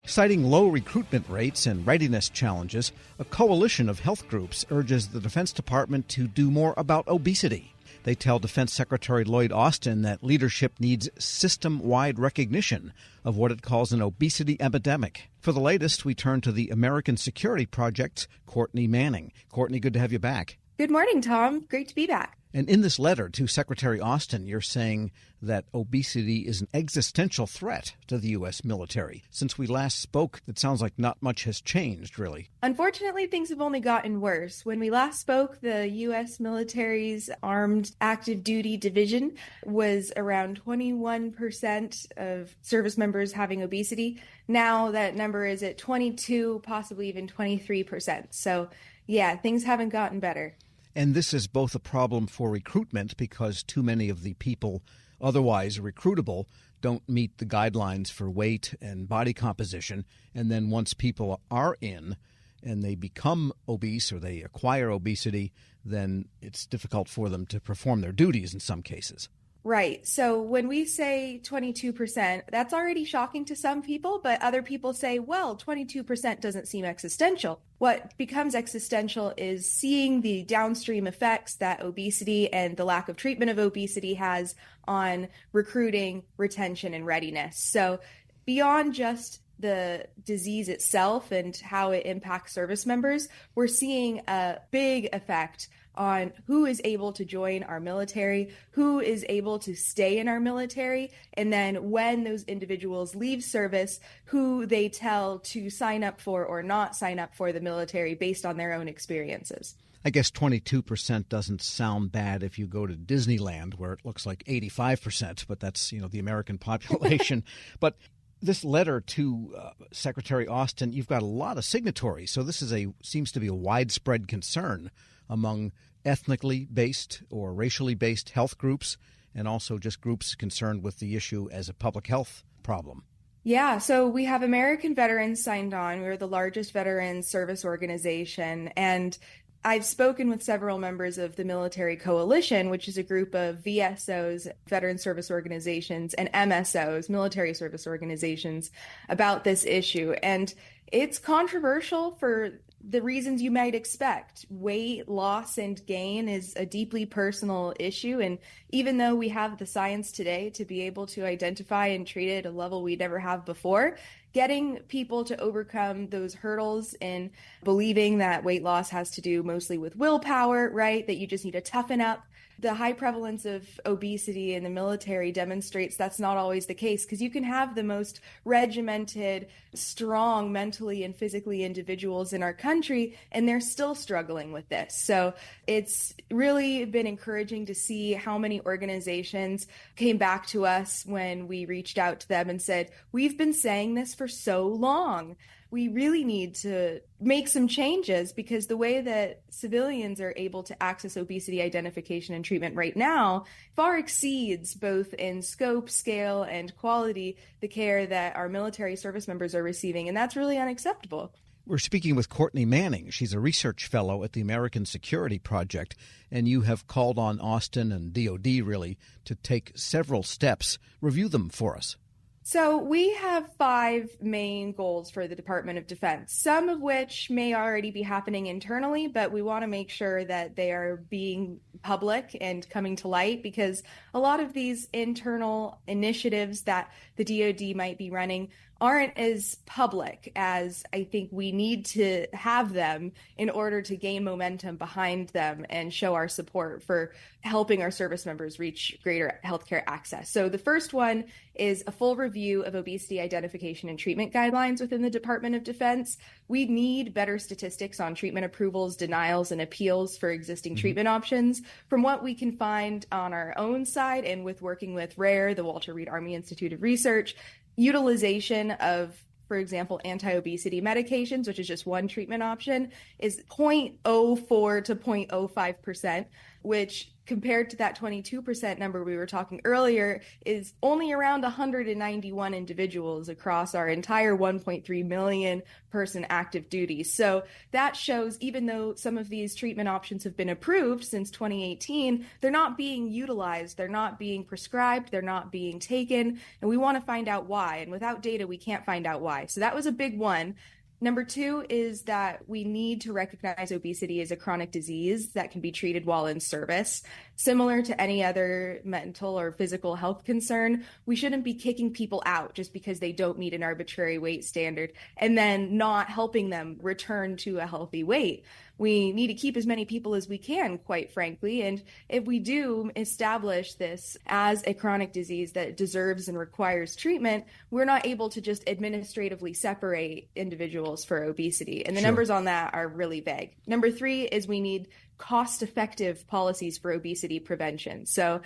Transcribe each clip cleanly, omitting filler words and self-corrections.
Citing low recruitment rates and readiness challenges, a coalition of health groups urges the Defense Department to do more about obesity. They tell Defense Secretary Lloyd Austin that leadership needs system-wide recognition of what it calls an obesity epidemic. For the latest, we turn to the American Security Project's Courtney Manning. Courtney, good to have you back. Good morning, Tom. Great to be back. And in this letter to Secretary Austin, you're saying that obesity is an existential threat to the U.S. military. Since we last spoke, it sounds like not much has changed, really. Unfortunately, things have only gotten worse. When we last spoke, the U.S. military's Armed Active Duty Division was around 21% of service members having obesity. Now that number is at 22, possibly even 23%. So, yeah, things haven't gotten better. And this is both a problem for recruitment because too many of the people otherwise recruitable don't meet the guidelines for weight and body composition. And then once people are in and they become obese or they acquire obesity, then it's difficult for them to perform their duties in some cases. Right. So when we say 22%, that's already shocking to some people, but other people say, well, 22% doesn't seem existential. What becomes existential is seeing the downstream effects that obesity and the lack of treatment of obesity has on recruiting, retention, and readiness. So beyond just the disease itself and how it impacts service members, we're seeing a big effect on who is able to join our military, who is able to stay in our military, and then when those individuals leave service, who they tell to sign up for or not sign up for the military based on their own experiences. I guess 22% doesn't sound bad if you go to Disneyland, where it looks like 85%, but that's, the American population. But this letter to Secretary Austin, you've got a lot of signatories, so this seems to be a widespread concern among ethnically based or racially based health groups and also just groups concerned with the issue as a public health problem. Yeah, so we have American veterans signed on. We're the largest veteran service organization, and I've spoken with several members of the Military Coalition, which is a group of VSOs, veteran service organizations, and MSOs, military service organizations, about this issue. And it's controversial for the reasons you might expect. Weight loss and gain is a deeply personal issue. And even though we have the science today to be able to identify and treat it at a level we never have before, getting people to overcome those hurdles in believing that weight loss has to do mostly with willpower, right? That you just need to toughen up. The high prevalence of obesity in the military demonstrates that's not always the case, because you can have the most regimented, strong mentally and physically individuals in our country, and they're still struggling with this. So it's really been encouraging to see how many organizations came back to us when we reached out to them and said, we've been saying this for so long. We really need to make some changes, because the way that civilians are able to access obesity identification and treatment right now far exceeds, both in scope, scale, and quality, the care that our military service members are receiving. And that's really unacceptable. We're speaking with Courtney Manning. She's a research fellow at the American Security Project, and you have called on Austin and DoD really to take several steps. Review them for us. So we have 5 main goals for the Department of Defense, some of which may already be happening internally, but we want to make sure that they are being public and coming to light, because a lot of these internal initiatives that the DoD might be running aren't as public as I think we need to have them in order to gain momentum behind them and show our support for helping our service members reach greater healthcare access. So the first one is a full review of obesity identification and treatment guidelines within the Department of Defense. We need better statistics on treatment approvals, denials, and appeals for existing treatment options. From what we can find on our own side and with working with RARE, the Walter Reed Army Institute of Research, utilization of, for example, anti-obesity medications, which is just one treatment option, is 0.04 to 0.05%. which compared to that 22% number we were talking earlier is only around 191 individuals across our entire 1.3 million person active duty. So that shows even though some of these treatment options have been approved since 2018, they're not being utilized, they're not being prescribed, they're not being taken, and we want to find out why. And without data, we can't find out why. So that was a big one. Number two is that we need to recognize obesity as a chronic disease that can be treated while in service. Similar to any other mental or physical health concern, we shouldn't be kicking people out just because they don't meet an arbitrary weight standard and then not helping them return to a healthy weight. We need to keep as many people as we can, quite frankly. And if we do establish this as a chronic disease that deserves and requires treatment, we're not able to just administratively separate individuals for obesity. And the numbers on that are really vague. Number three is we need cost-effective policies for obesity prevention. So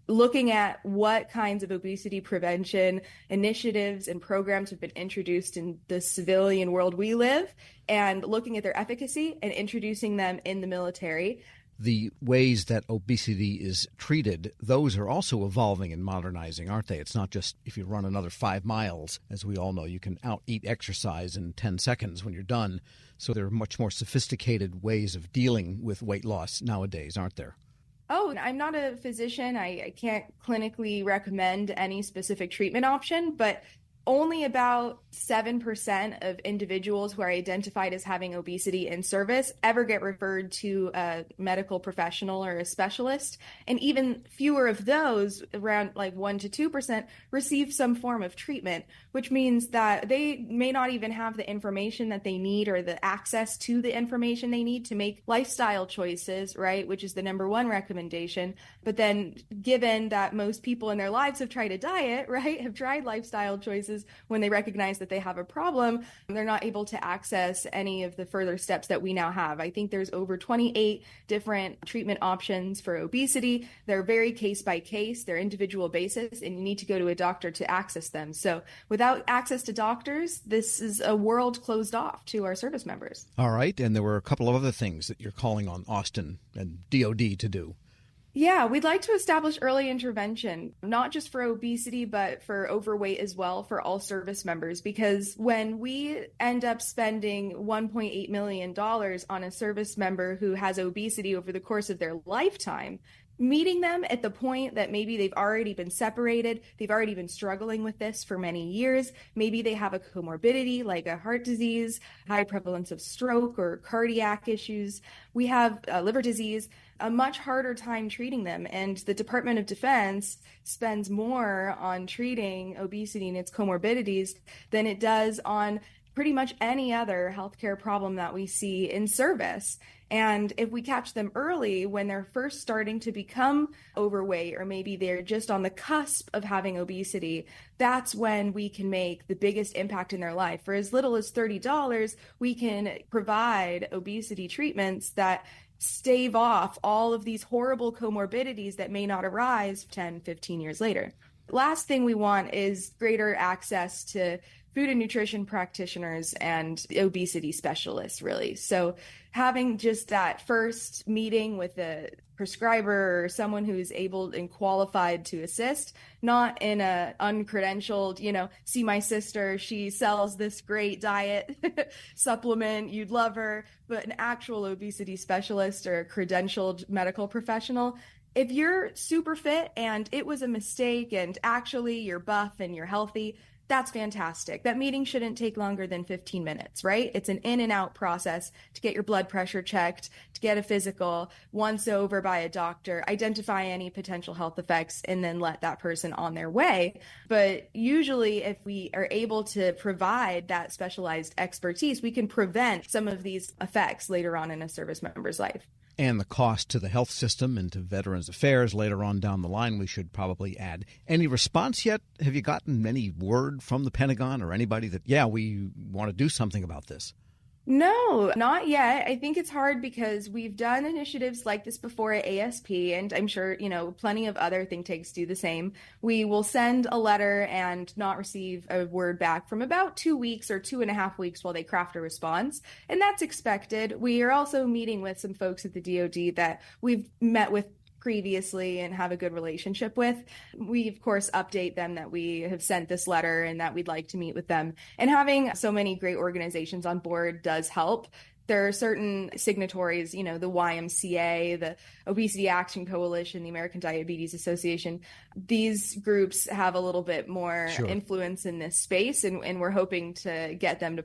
looking at what kinds of obesity prevention initiatives and programs have been introduced in the civilian world we live and looking at their efficacy and introducing them in the military. The ways that obesity is treated, those are also evolving and modernizing, aren't they? It's not just if you run another 5 miles. As we all know, you can out-eat exercise in 10 seconds when you're done. So there are much more sophisticated ways of dealing with weight loss nowadays, aren't there? Oh, I'm not a physician. I can't clinically recommend any specific treatment option, but only about 7% of individuals who are identified as having obesity in service ever get referred to a medical professional or a specialist. And even fewer of those, around like 1 to 2%, receive some form of treatment, which means that they may not even have the information that they need or the access to the information they need to make lifestyle choices, right? Which is the number one recommendation. But then given that most people in their lives have tried a diet, right, have tried lifestyle choices, when they recognize that they have a problem, they're not able to access any of the further steps that we now have. I think there's over 28 different treatment options for obesity. They're very case by case, they're individual basis, and you need to go to a doctor to access them. So without access to doctors, this is a world closed off to our service members. All right. And there were a couple of other things that you're calling on Austin and DoD to do. Yeah, we'd like to establish early intervention, not just for obesity, but for overweight as well for all service members, because when we end up spending $1.8 million on a service member who has obesity over the course of their lifetime, meeting them at the point that maybe they've already been separated, they've already been struggling with this for many years, maybe they have a comorbidity like a heart disease, high prevalence of stroke or cardiac issues, we have liver disease, a much harder time treating them. And the Department of Defense spends more on treating obesity and its comorbidities than it does on pretty much any other healthcare problem that we see in service. And if we catch them early when they're first starting to become overweight, or maybe they're just on the cusp of having obesity, that's when we can make the biggest impact in their life. For as little as $30, we can provide obesity treatments that stave off all of these horrible comorbidities that may not arise 10, 15 years later. Last thing we want is greater access to food and nutrition practitioners and obesity specialists, really. So having just that first meeting with a prescriber or someone who's able and qualified to assist, not in a uncredentialed, see my sister, she sells this great diet supplement, you'd love her, but an actual obesity specialist or a credentialed medical professional. If you're super fit and it was a mistake and actually you're buff and you're healthy, that's fantastic. That meeting shouldn't take longer than 15 minutes, right? It's an in and out process to get your blood pressure checked, to get a physical, once over by a doctor, identify any potential health effects, and then let that person on their way. But usually if we are able to provide that specialized expertise, we can prevent some of these effects later on in a service member's life. And the cost to the health system and to Veterans Affairs later on down the line, we should probably add. Any response yet? Have you gotten any word from the Pentagon or anybody that, we want to do something about this? No, not yet. I think it's hard because we've done initiatives like this before at ASP, and I'm sure, plenty of other think tanks do the same. We will send a letter and not receive a word back from about 2 weeks or 2.5 weeks while they craft a response. And that's expected. We are also meeting with some folks at the DoD that we've met with previously and have a good relationship with. We, of course, update them that we have sent this letter and that we'd like to meet with them. And having so many great organizations on board does help. There are certain signatories, the YMCA, the Obesity Action Coalition, the American Diabetes Association. These groups have a little bit more Sure. influence in this space, and we're hoping to get them to